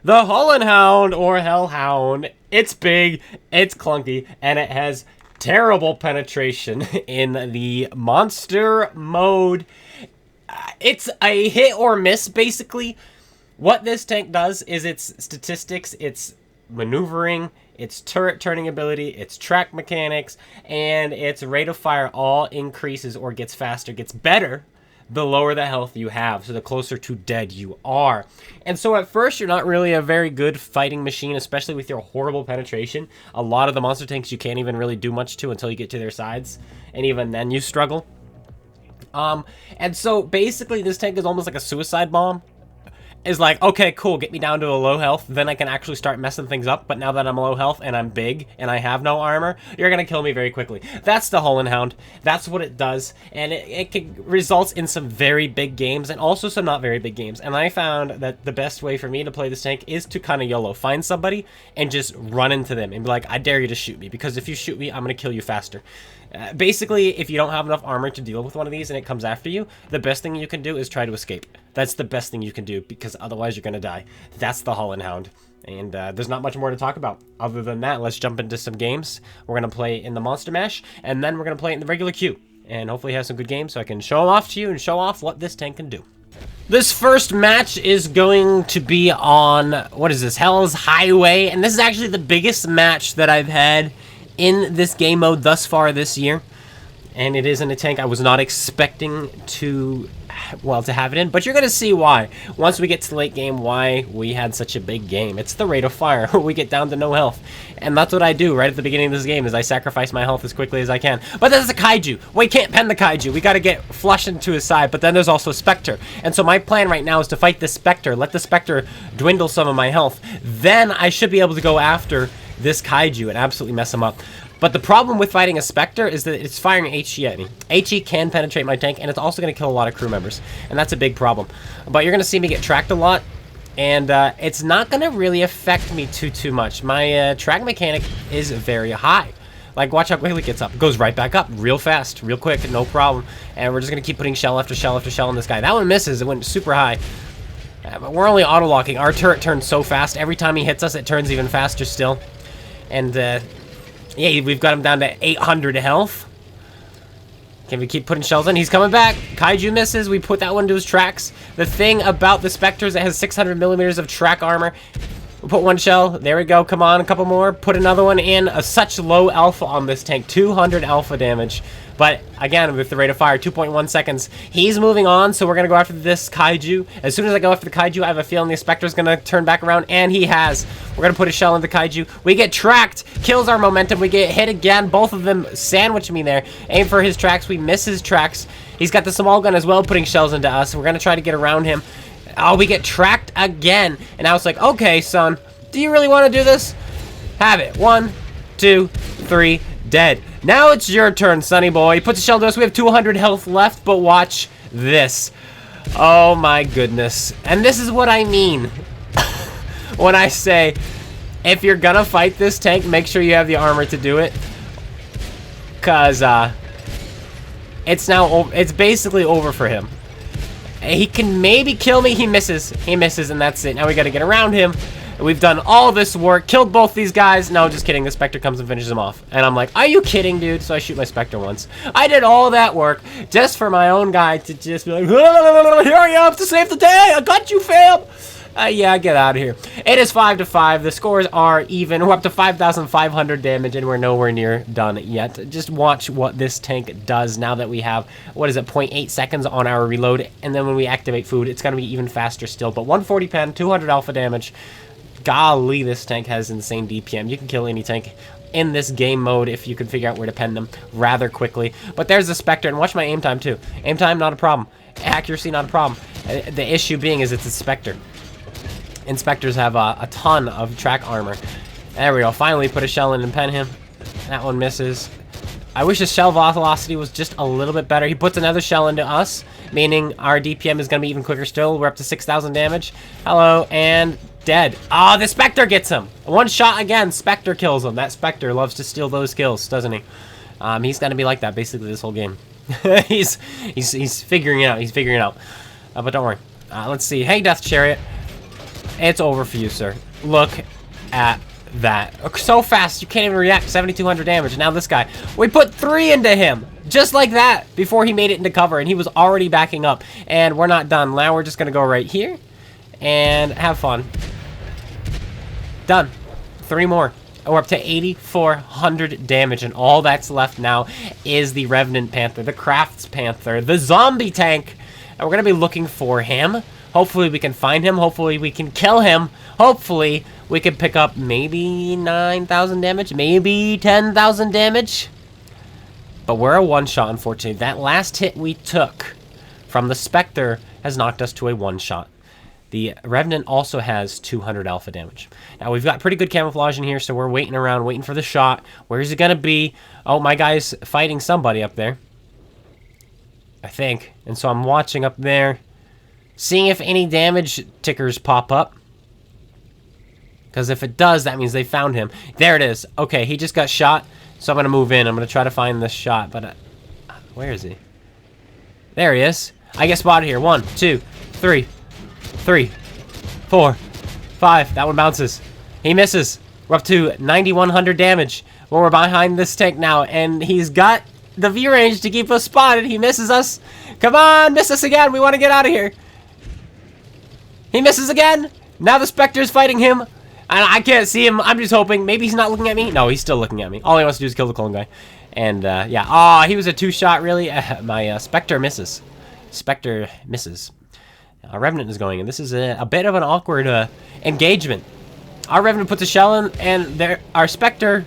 The Holland Hound, or Hellhound. It's big, it's clunky, and it has terrible penetration in the monster mode. It's a hit or miss, basically. What this tank does is its statistics, its maneuvering, its turret turning ability, its track mechanics, and its rate of fire all increases or gets faster, gets better the lower the health you have, so the closer to dead you are. And so at first, you're not really a very good fighting machine, especially with your horrible penetration. A lot of the monster tanks you can't even really do much to until you get to their sides, and even then you struggle. And so basically this tank is almost like a suicide bomb. Is like, okay, cool, get me down to a low health, then I can actually start messing things up. But now that I'm low health and I'm big and I have no armor, you're gonna kill me very quickly. That's the Holland Hound. That's what it does, and it results in some very big games and also some not very big games. And I found that the best way for me to play this tank is to kind of YOLO, find somebody and just run into them and be like, I dare you to shoot me, because if you shoot me, I'm gonna kill you faster. Basically, if you don't have enough armor to deal with one of these and it comes after you, the best thing you can do is try to escape. That's the best thing you can do, because otherwise you're going to die. That's the Holland Hound. And there's not much more to talk about. Other than that, let's jump into some games. We're going to play in the Monster Mash, and then we're going to play in the regular queue. And hopefully have some good games so I can show them off to you and show off what this tank can do. This first match is going to be on, what is this, Hell's Highway. And this is actually the biggest match that I've had in this game mode thus far this year, and it is in a tank I was not expecting to, well, to have it in, but you're gonna see why once we get to late game, why we had such a big game. It's the rate of fire. We get down to no health, and that's what I do right at the beginning of this game, is I sacrifice my health as quickly as I can. But there's a kaiju. We can't pen the kaiju. We gotta get flushed into his side, but then there's also a Spectre, and so my plan right now is to fight this Spectre, let the Spectre dwindle some of my health, then I should be able to go after this kaiju and absolutely mess him up. But the problem with fighting a Spectre is that it's firing HE at me. HE can penetrate my tank, and it's also going to kill a lot of crew members, and that's a big problem. But you're going to see me get tracked a lot, and it's not going to really affect me too much. My track mechanic is very high. Like, watch how quickly it gets up. It goes right back up real fast, real quick, no problem. And we're just going to keep putting shell after shell after shell on this guy. That one misses. It went super high. But we're only auto-locking. Our turret turns so fast. Every time he hits us, it turns even faster still. And, yeah, we've got him down to 800 health. Can we keep putting shells in? He's coming back. Kaiju misses. We put that one to his tracks. The thing about the Spectre is it has 600 millimeters of track armor. We'll put one shell. There we go. Come on, a couple more. Put another one in. Such low alpha on this tank. 200 alpha damage. But, again, with the rate of fire, 2.1 seconds. He's moving on, so we're going to go after this kaiju. As soon as I go after the kaiju, I have a feeling the Spectre's going to turn back around, and he has. We're going to put a shell in the kaiju. We get tracked. Kills our momentum. We get hit again. Both of them sandwich me there. Aim for his tracks. We miss his tracks. He's got the small gun as well, putting shells into us. We're going to try to get around him. Oh, we get tracked again. And I was like, okay, son, do you really want to do this? Have it. 1, 2, 3, dead. Now it's your turn, sonny boy. He puts a shell to us. We have 200 health left, but watch this. Oh my goodness. And this is what I mean when I say, if you're gonna fight this tank, make sure you have the armor to do it. Cause it's basically over for him. He can maybe kill me. He misses. He misses, and that's it. Now we gotta get around him. We've done all this work, killed both these guys. No, just kidding. The Spectre comes and finishes them off. And I'm like, are you kidding, dude? So I shoot my Spectre once. I did all that work just for my own guy to just be like, hurry up to save the day. I got you, fam. Yeah, get out of here. It is 5-5. The scores are even. We're up to 5,500 damage, and we're nowhere near done yet. Just watch what this tank does now that we have, what is it, 0.8 seconds on our reload. And then when we activate food, it's going to be even faster still. But 140 pen, 200 alpha damage. Golly, this tank has insane DPM. You can kill any tank in this game mode if you can figure out where to pen them rather quickly. But there's the Spectre, and watch my aim time too. Aim time, not a problem. Accuracy, not a problem. The issue being is it's a Spectre. And Spectres have a ton of track armor. There we go. Finally put a shell in and pen him. That one misses. I wish his shell velocity was just a little bit better. He puts another shell into us, meaning our DPM is going to be even quicker still. We're up to 6,000 damage. Hello, and dead. Ah, the Spectre gets him. One shot again. Spectre kills him. That Spectre loves to steal those kills, doesn't he? He's going to be like that basically this whole game. he's figuring it out. He's figuring it out. But don't worry. Let's see. Hey, Death Chariot. It's over for you, sir. Look at that. So fast, you can't even react. 7,200 damage. Now this guy. We put 3 into him. Just like that. Before he made it into cover. And he was already backing up. And we're not done. Now we're just going to go right here. And have fun. Done. 3 more. We're up to 8,400 damage. And all that's left now is the Revenant Panther. The Crafts Panther. The Zombie Tank. And we're going to be looking for him. Hopefully we can find him. Hopefully we can kill him. Hopefully we can pick up maybe 9,000 damage. Maybe 10,000 damage. But we're a one-shot, unfortunately. That last hit we took from the Spectre has knocked us to a one-shot. The Revenant also has 200 alpha damage. Now, we've got pretty good camouflage in here, so we're waiting around, waiting for the shot. Where's it going to be? Oh, my guy's fighting somebody up there. I think. And so I'm watching up there, seeing if any damage tickers pop up. Because if it does, that means they found him. There it is. Okay, he just got shot. So I'm going to move in. I'm going to try to find this shot. But where is he? There he is. I get spotted here. 1, 2, 3, 4, 5. That one bounces. He misses. We're up to 9,100 damage. Well, we're behind this tank now. And he's got the view range to keep us spotted. He misses us. Come on, miss us again. We want to get out of here. He misses again. Now the Spectre's fighting him. I can't see him. I'm just hoping. Maybe he's not looking at me. No, he's still looking at me. All he wants to do is kill the clone guy. And, yeah. Oh, he was a 2-shot, really? My Spectre misses. Spectre misses. Revenant is going in. This is a bit of an awkward engagement. Our Revenant puts a shell in, and our Spectre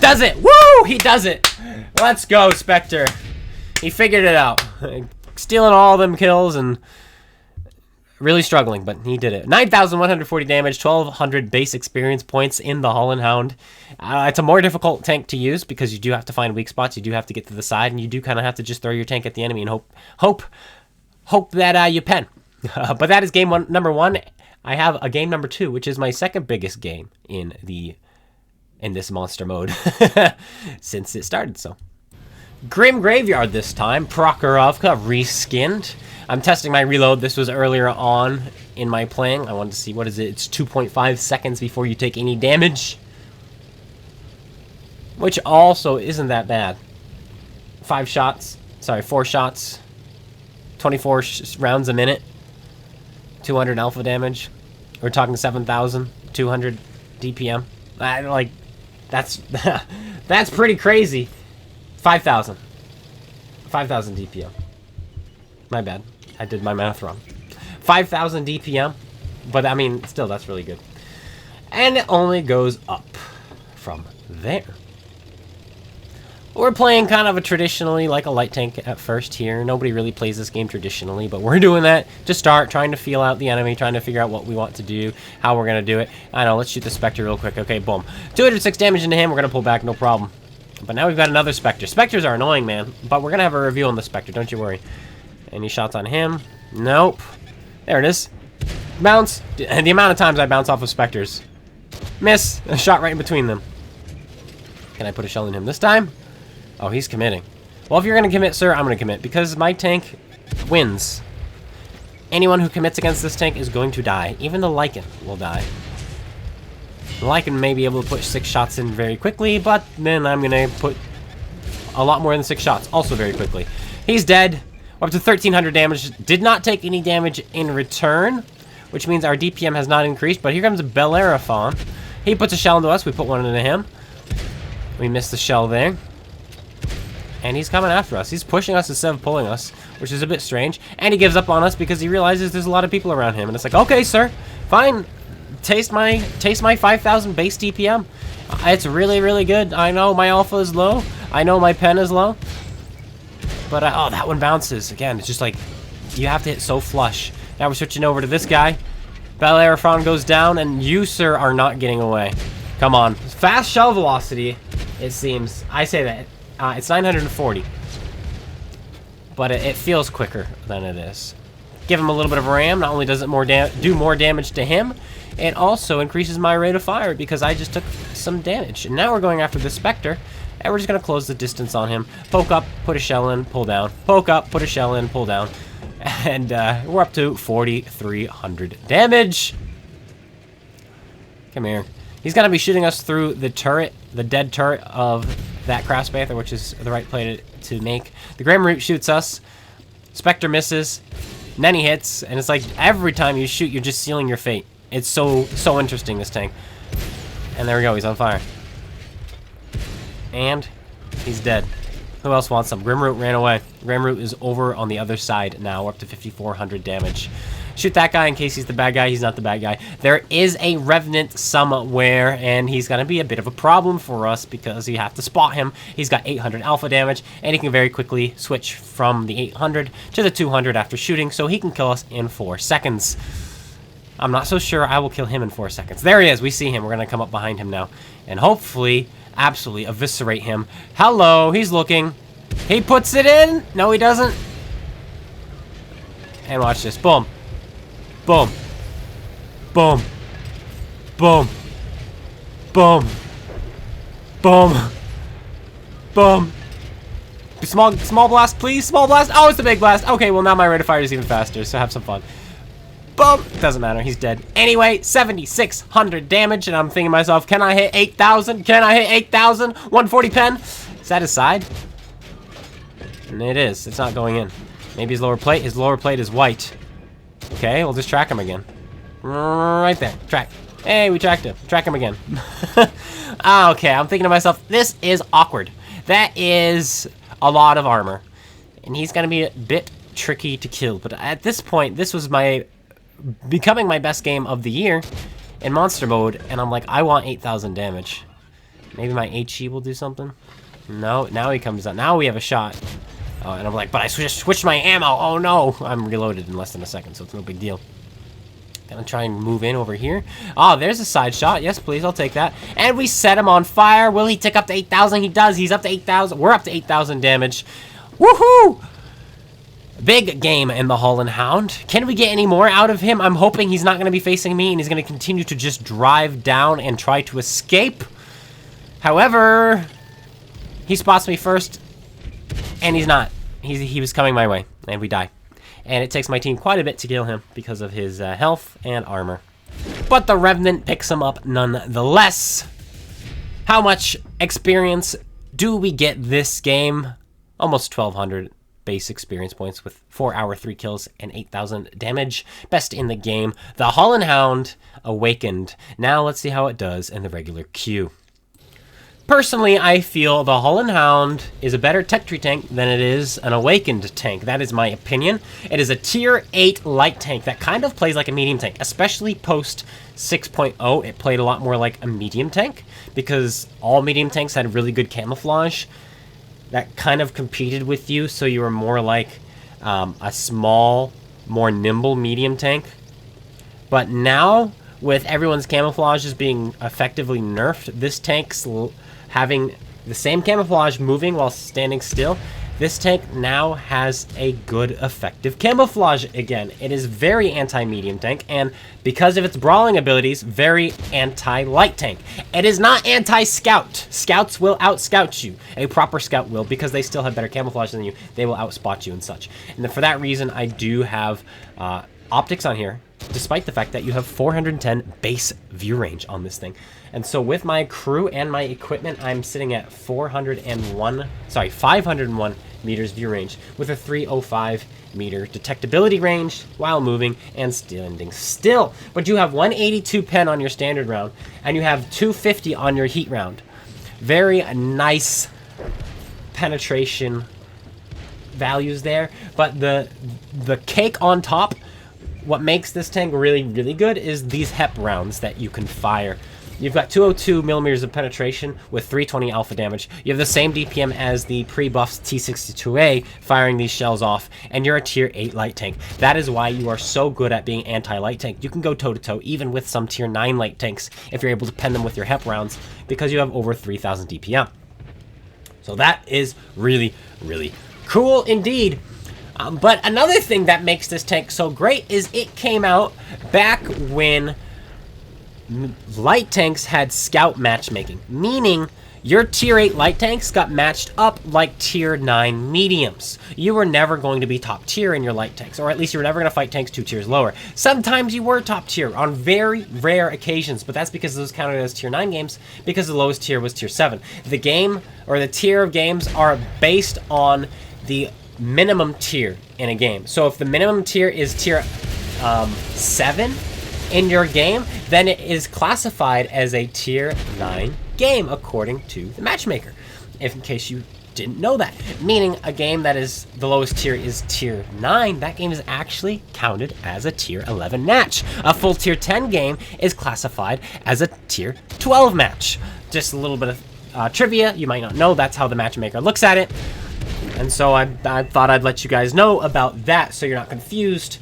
does it. Woo! He does it. Let's go, Spectre. He figured it out. Stealing all them kills and really struggling, but he did it. 9,140 damage, 1,200 base experience points in the Holland Hound. It's a more difficult tank to use because you do have to find weak spots. You do have to get to the side, and you do kind of have to just throw your tank at the enemy and hope that you pen. But that is game number 1. I have a game number 2, which is my second biggest game in this monster mode since it started. So Grim Graveyard this time. Prokhorovka reskinned. I'm testing my reload. This was earlier on in my playing. I wanted to see, what is it? It's 2.5 seconds before you take any damage. Which also isn't that bad. 4 shots. 24 rounds a minute. 200 alpha damage. We're talking 7,200 DPM. That's that's pretty crazy. 5,000 DPM. My bad. I did my math wrong. 5,000 DPM. But, I mean, still, that's really good. And it only goes up from there. We're playing kind of a traditionally, like a light tank at first here. Nobody really plays this game traditionally, but we're doing that to start, trying to feel out the enemy, trying to figure out what we want to do, how we're going to do it. I know, let's shoot the Spectre real quick. Okay, boom. 206 damage into him. We're going to pull back, no problem. But now we've got another Spectre. Spectres are annoying, man. But we're going to have a review on the Spectre, don't you worry. Any shots on him? Nope. There it is. Bounce. And the amount of times I bounce off of Spectres. Miss. A shot right in between them. Can I put a shell in him this time? Oh, he's committing. Well, if you're going to commit, sir, I'm going to commit. Because my tank wins. Anyone who commits against this tank is going to die. Even the Lycan will die. The Lycan may be able to put 6 shots in very quickly, but then I'm going to put a lot more than 6 shots also very quickly. He's dead. We're up to 1,300 damage. Did not take any damage in return, which means our DPM has not increased. But here comes a Bellerophon. He puts a shell into us. We put one into him. We missed the shell there. And he's coming after us. He's pushing us instead of pulling us, which is a bit strange. And he gives up on us because he realizes there's a lot of people around him. And it's like, okay, sir, fine. Taste my 5,000 base DPM. It's really, really good. I know my alpha is low. I know my pen is low. But, oh, that one bounces. Again, it's just like, you have to hit so flush. Now we're switching over to this guy. Bellerophon goes down, and you, sir, are not getting away. Come on. Fast shell velocity, it seems. I say that. It's 940. But it feels quicker than it is. Give him a little bit of RAM. Not only does it do more damage to him, it also increases my rate of fire because I just took some damage. And now we're going after the Spectre, and we're just going to close the distance on him. Poke up, put a shell in, pull down. Poke up, put a shell in, pull down. And we're up to 4,300 damage. Come here. He's going to be shooting us through the turret, the dead turret of that Craftsbather, which is the right play to make. The Grim Root shoots us. Spectre misses. And then he hits. And it's like every time you shoot, you're just sealing your fate. It's so interesting, this tank. And there we go. He's on fire. And he's dead. Who else wants some? Grimroot ran away. Grimroot is over on the other side now. We're up to 5,400 damage. Shoot that guy in case he's the bad guy. He's not the bad guy. There is a Revenant somewhere, and he's going to be a bit of a problem for us because you have to spot him. He's got 800 alpha damage, and he can very quickly switch from the 800 to the 200 after shooting, so he can kill us in 4 seconds. I'm not so sure I will kill him in 4 seconds. There he is. We see him. We're going to come up behind him now, and hopefully absolutely eviscerate him. Hello, he's looking. He puts it in. No, he doesn't. And watch this. Boom. Boom. Boom. Boom. Boom. Boom. Boom. Small blast, please. Small blast. Oh, it's a big blast. Okay, well, now my rate of fire is even faster, so have some fun. Boom. Doesn't matter. He's dead. Anyway, 7,600 damage, and I'm thinking to myself, can I hit 8,000? Can I hit 8,000? 140 pen? Is that his side? And it is. It's not going in. Maybe his lower plate. His lower plate is white. Okay, we'll just track him again. Right there. Track. Hey, we tracked him. Track him again. Okay, I'm thinking to myself, this is awkward. That is a lot of armor. And he's going to be a bit tricky to kill. But at this point, this was becoming my best game of the year in monster mode, and I'm like, I want 8,000 damage. Maybe my HE will do something. No, now he comes out. Now we have a shot. And I'm like, but I just switched my ammo. Oh no, I'm reloaded in less than a second, so it's no big deal. Gonna try and move in over here. Oh, there's a side shot. Yes, please, I'll take that. And we set him on fire. Will he tick up to 8,000? He does. He's up to 8,000. We're up to 8,000 damage. Woohoo! Big game in the Holland Hound. Can we get any more out of him? I'm hoping he's not going to be facing me and he's going to continue to just drive down and try to escape. However, he spots me first, and he's not. He was coming my way, and we die. And it takes my team quite a bit to kill him because of his health and armor. But the Revenant picks him up nonetheless. How much experience do we get this game? Almost 1,200 base experience points with 4 hour 3 kills and 8,000 damage. Best in the game. The Holland Hound awakened. Now let's see how it does in the regular queue. Personally, I feel the Holland Hound is a better tech tree tank than it is an awakened tank. That is my opinion. It is a tier 8 light tank that kind of plays like a medium tank, especially post 6.0. It played a lot more like a medium tank because all medium tanks had really good camouflage that kind of competed with you, so you were more like a small, more nimble medium tank. But now, with everyone's camouflages being effectively nerfed, this tank's having the same camouflage moving while standing still, this tank now has a good effective camouflage again. It is very anti-medium tank, and because of its brawling abilities, very anti-light tank. It is not anti-scout. Scouts will out-scout you. A proper scout will, because they still have better camouflage than you. They will outspot you and such. And for that reason, I do have optics on here, despite the fact that you have 410 base view range on this thing. And so with my crew and my equipment, I'm sitting at 501 meters view range with a 305 meter detectability range while moving and standing still. But you have 182 pen on your standard round, and you have 250 on your heat round. Very nice penetration values there, but the cake on top, what makes this tank really, really good is these HEP rounds that you can fire. You've got 202 millimeters of penetration with 320 alpha damage. You have the same DPM as the pre-buffed T62A firing these shells off, and you're a tier 8 light tank. That is why you are so good at being anti-light tank. You can go toe-to-toe even with some tier 9 light tanks if you're able to pen them with your HEP rounds because you have over 3,000 DPM. So that is really, really cool indeed. But another thing that makes this tank so great is it came out back when light tanks had scout matchmaking, meaning your tier 8 light tanks got matched up like tier 9 mediums. You were never going to be top tier in your light tanks, or at least you were never going to fight tanks 2 tiers lower. Sometimes you were top tier on very rare occasions, but that's because those counted as tier 9 games, because the lowest tier was tier 7. The game, or the tier of games, are based on the minimum tier in a game. So if the minimum tier is tier 7 in your game, then it is classified as a tier 9 game according to the matchmaker. If in case you didn't know that, meaning a game that is the lowest tier is tier 9, that game is actually counted as a tier 11 match. A full tier 10 game is classified as a tier 12 match. Just a little bit of trivia you might not know. That's how the matchmaker looks at it. And so I thought I'd let you guys know about that so you're not confused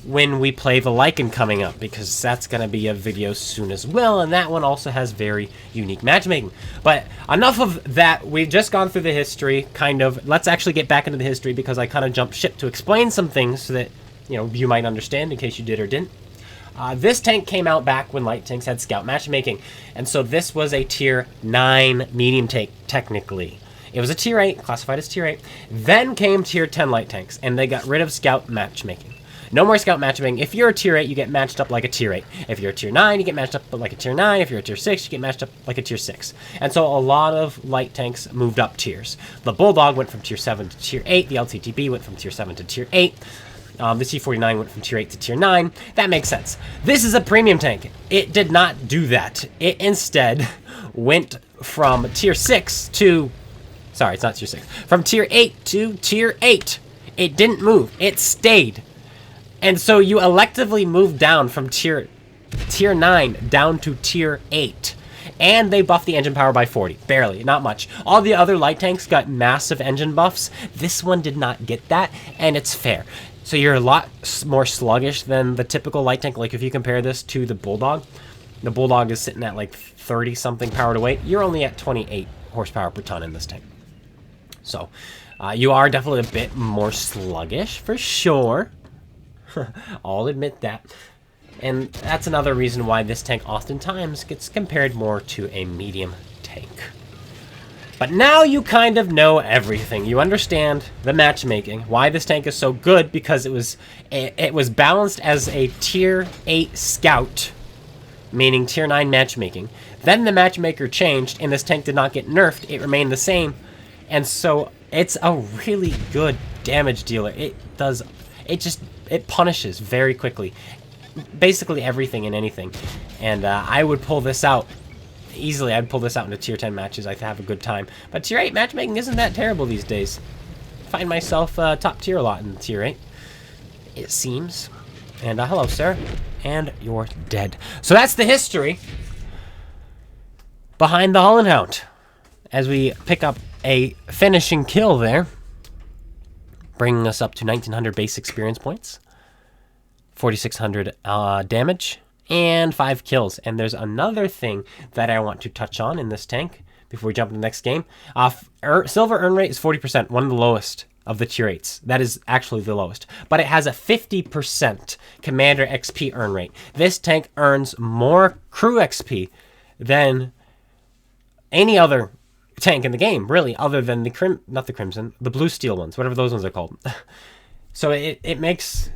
when we play the Lycan coming up, because that's going to be a video soon as well, and that one also has very unique matchmaking. But enough of that. We've just gone through the history, kind of. Let's actually get back into the history, because I kind of jumped ship to explain some things so that, you know, you might understand in case you did or didn't. This tank came out back when light tanks had scout matchmaking, and so this was a tier 9 medium tank, technically. It was a tier 8, classified as tier 8. Then came tier 10 light tanks, and they got rid of scout matchmaking. No more scout matchmaking. If you're a tier 8, you get matched up like a tier 8. If you're a tier 9, you get matched up like a tier 9. If you're a tier 6, you get matched up like a tier 6. And so a lot of light tanks moved up tiers. The Bulldog went from tier 7 to tier 8. The LTTB went from tier 7 to tier 8. The T49 went from tier 8 to tier 9. That makes sense. This is a premium tank. It did not do that. It instead went from tier 6 to... Sorry, it's not tier 6. From tier 8 to tier 8. It didn't move. It stayed. And so you electively moved down from tier 9 down to tier 8. And they buffed the engine power by 40. Barely, not much. All the other light tanks got massive engine buffs. This one did not get that, and it's fair. So you're a lot more sluggish than the typical light tank. Like if you compare this to the Bulldog is sitting at like 30-something power to weight. You're only at 28 horsepower per ton in this tank. So you are definitely a bit more sluggish for sure. I'll admit that. And that's another reason why this tank oftentimes gets compared more to a medium tank. But now you kind of know everything. You understand the matchmaking, why this tank is so good, because it was balanced as a tier 8 scout, meaning tier 9 matchmaking. Then the matchmaker changed, and this tank did not get nerfed. It remained the same. And so it's a really good damage dealer. It punishes very quickly. Basically everything and anything. And I would pull this out easily. I'd pull this out into tier 10 matches. I'd have a good time. But tier 8 matchmaking isn't that terrible these days. I find myself top tier a lot in tier 8. It seems. And hello, sir. And you're dead. So that's the history behind the Holland Hound. As we pick up a finishing kill there. Bringing us up to 1900 base experience points, 4600 damage, and 5 kills. And there's another thing that I want to touch on in this tank before we jump into the next game. Silver earn rate is 40%, one of the lowest of the tier 8s. That is actually the lowest. But it has a 50% commander XP earn rate. This tank earns more crew XP than any other tank in the game, really, other than the blue steel ones, whatever those ones are called. So it makes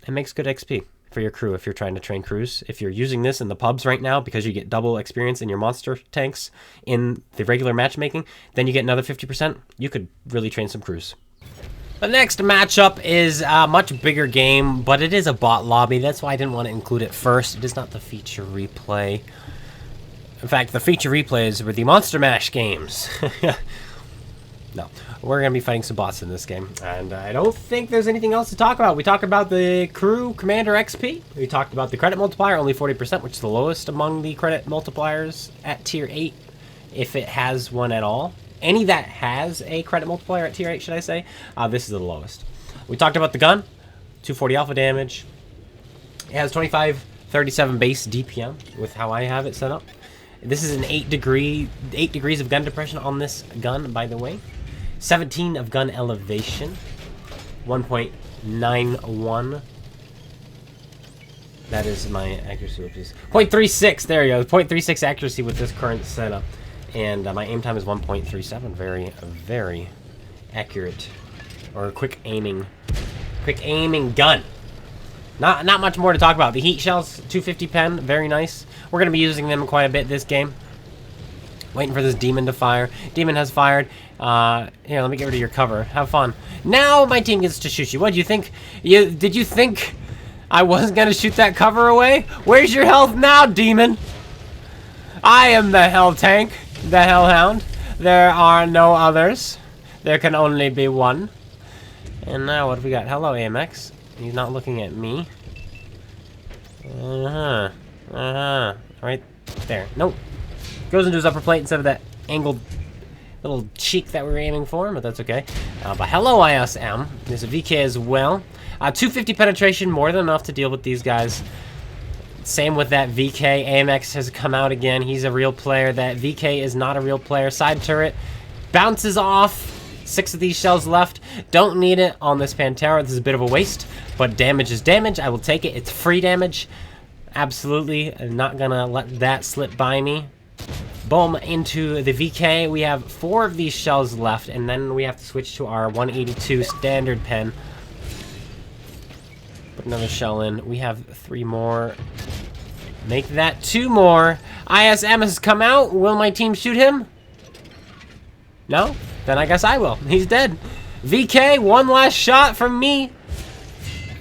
good XP for your crew if you're trying to train crews. If you're using this in the pubs right now because you get double experience in your monster tanks in the regular matchmaking, then you get another 50%. You could really train some crews. The next matchup is a much bigger game, but it is a bot lobby. That's why I didn't want to include it first. It is not the feature replay. In fact, the feature replays were the Monster Mash games. No, we're going to be fighting some bots in this game. And I don't think there's anything else to talk about. We talked about the crew commander XP. We talked about the credit multiplier, only 40%, which is the lowest among the credit multipliers at tier 8, if it has one at all. Any that has a credit multiplier at tier 8, should I say, this is the lowest. We talked about the gun, 240 alpha damage. It has 2537 base DPM with how I have it set up. This is an 8 degrees of gun depression on this gun, by the way. 17 of gun elevation. 1.91 That is my accuracy, which is 0.36. There you go. 0.36 accuracy with this current setup. And my aim time is 1.37. Very, very accurate. Or quick aiming. Quick aiming gun. Not much more to talk about. The heat shells, 250 pen, very nice. We're going to be using them quite a bit this game. Waiting for this demon to fire. Demon has fired. Here, let me get rid of your cover. Have fun. Now my team gets to shoot you. What do you think? Did you think I wasn't going to shoot that cover away? Where's your health now, demon? I am the hell tank. The Hellhound. There are no others. There can only be one. And now what have we got? Hello, AMX. He's not looking at me. Right there. Nope. Goes into his upper plate instead of that angled little cheek that we were aiming for, but that's okay. But hello, ISM. There's a VK as well. 250 penetration, more than enough to deal with these guys. Same with that VK. AMX has come out again. He's a real player. That VK is not a real player. Side turret bounces off. 6 of these shells left. Don't need it on this Pantera. This is a bit of a waste, but damage is damage. I will take it. It's free damage. Absolutely. I'm not gonna let that slip by me. Boom, into the VK. We have 4 of these shells left, and then we have to switch to our 182 standard pen. Put another shell in. We have 3 more. Make that 2 more. ISM has come out. Will my team shoot him? No? Then I guess I will. He's dead. VK, 1 last shot from me.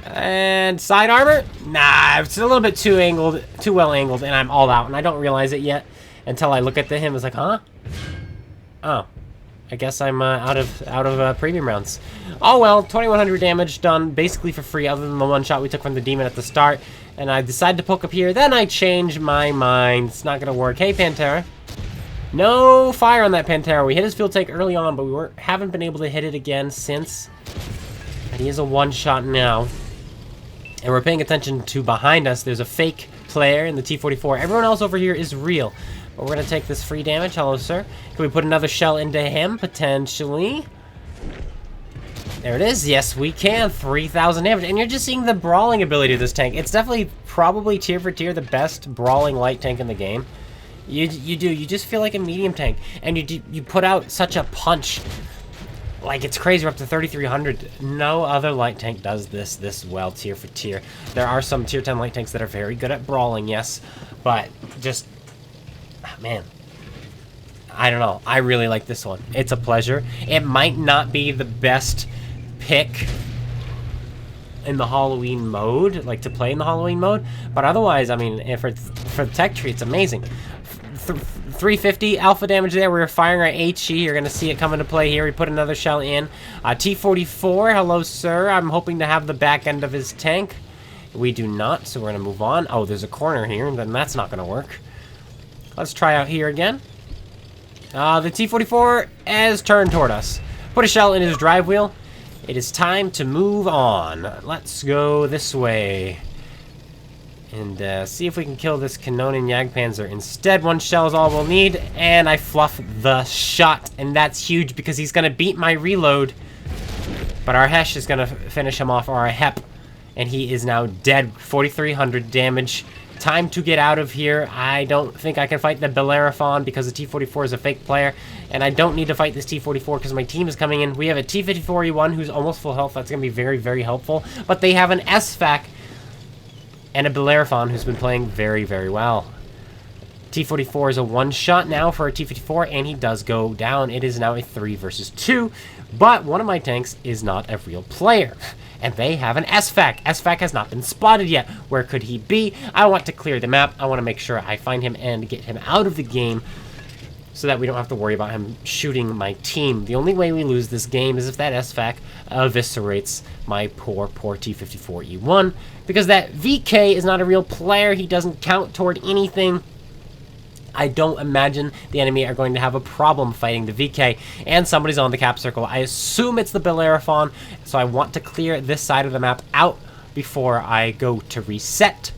And side armor? Nah, it's a little bit too angled, too well angled, and I'm all out, and I don't realize it yet until I look at him. It's like, huh? Oh, I guess I'm out of premium rounds. Oh well, 2100 damage done basically for free, other than the 1 shot we took from the demon at the start. And I decide to poke up here. Then I change my mind. It's not gonna work. Hey, Pantera. No fire on that Pantera. We hit his fuel tank early on, but we haven't been able to hit it again since. And he is a 1-shot now. And we're paying attention to behind us. There's a fake player in the T-44. Everyone else over here is real. But we're going to take this free damage. Hello, sir. Can we put another shell into him, potentially? There it is. Yes, we can. 3,000 damage. And you're just seeing the brawling ability of this tank. It's definitely, probably tier for tier, the best brawling light tank in the game. You do. You just feel like a medium tank. And you put out such a punch. Like, it's crazy. We're up to 3,300. No other light tank does this well, tier for tier. There are some tier 10 light tanks that are very good at brawling, yes. But just, man, I don't know. I really like this one. It's a pleasure. It might not be the best pick in the Halloween mode, like to play in the Halloween mode. But otherwise, I mean, for the tech tree, it's amazing. 350 alpha damage there. We were firing our HE. You're going to see it come into play here. We put another shell in. T-44, hello, sir. I'm hoping to have the back end of his tank. We do not, so we're going to move on. Oh, there's a corner here, and then that's not going to work. Let's try out here again. The T-44 has turned toward us. Put a shell in his drive wheel. It is time to move on. Let's go this way. And see if we can kill this Kanonen Jagdpanzer. Instead, 1 shell is all we'll need, and I fluff the shot. And that's huge because he's going to beat my reload. But our Hesh is going to finish him off, or our Hep. And he is now dead. 4,300 damage. Time to get out of here. I don't think I can fight the Bellerophon because the T-44 is a fake player. And I don't need to fight this T-44 because my team is coming in. We have a T-54E1 who's almost full health. That's going to be very, very helpful. But they have an SFAC and a Bellerophon who's been playing very, very well. T-44 is a 1-shot now for a T-54, and he does go down. It is now a 3 versus 2, but one of my tanks is not a real player, and they have an SFAC. SFAC has not been spotted yet. Where could he be? I want to clear the map. I want to make sure I find him and get him out of the game so that we don't have to worry about him shooting my team. The only way we lose this game is if that SFAC eviscerates my poor T-54E1, because that VK is not a real player. He doesn't count toward anything. I don't imagine the enemy are going to have a problem fighting the VK, and somebody's on the cap circle. I assume it's the Bellerophon, so I want to clear this side of the map out before I go to reset.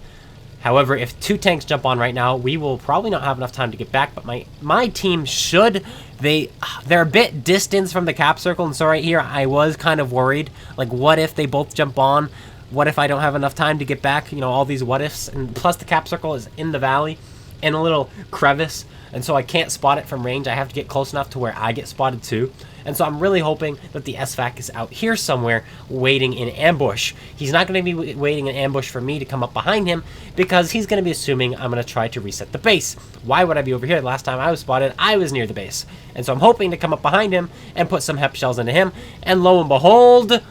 However, if 2 tanks jump on right now, we will probably not have enough time to get back, but my team should. They're a bit distant from the cap circle, and so right here I was kind of worried. Like, what if they both jump on? What if I don't have enough time to get back? You know, all these what ifs. And plus the cap circle is in the valley in a little crevice. And so I can't spot it from range. I have to get close enough to where I get spotted too. And so I'm really hoping that the SVAC is out here somewhere waiting in ambush. He's not going to be waiting in ambush for me to come up behind him because he's going to be assuming I'm going to try to reset the base. Why would I be over here? Last time I was spotted, I was near the base. And so I'm hoping to come up behind him and put some HEP shells into him. And lo and behold,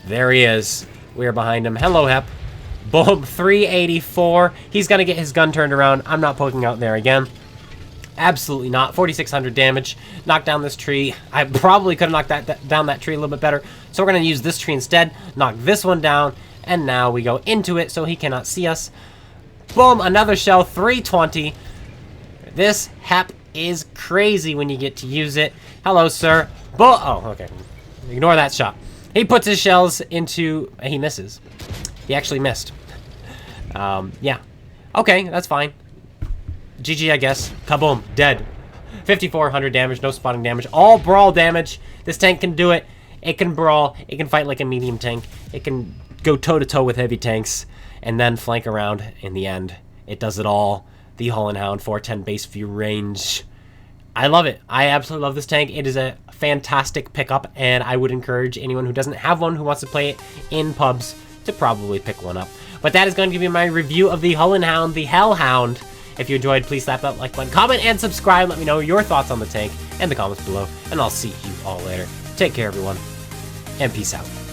there he is. We are behind him. Hello, HEP. Boom, 384. He's going to get his gun turned around. I'm not poking out there again. Absolutely not. 4,600 damage. Knock down this tree. I probably could have knocked down that tree a little bit better. So we're going to use this tree instead. Knock this one down. And now we go into it so he cannot see us. Boom, another shell. 320. This HEP is crazy when you get to use it. Hello, sir. Oh, okay. Ignore that shot. He puts his shells into... He misses. He actually missed. Yeah. Okay, that's fine. GG, I guess. Kaboom. Dead. 5,400 damage. No spotting damage. All brawl damage. This tank can do it. It can brawl. It can fight like a medium tank. It can go toe-to-toe with heavy tanks. And then flank around in the end. It does it all. The Holland Hound 410 base view range. I love it. I absolutely love this tank. It is a fantastic pickup. And I would encourage anyone who doesn't have one who wants to play it in pubs to probably pick one up. But that is going to be my review of the Holland Hound, the Hellhound. If you enjoyed, please slap that like button, comment, and subscribe. Let me know your thoughts on the tank in the comments below, and I'll see you all later. Take care, everyone, and peace out.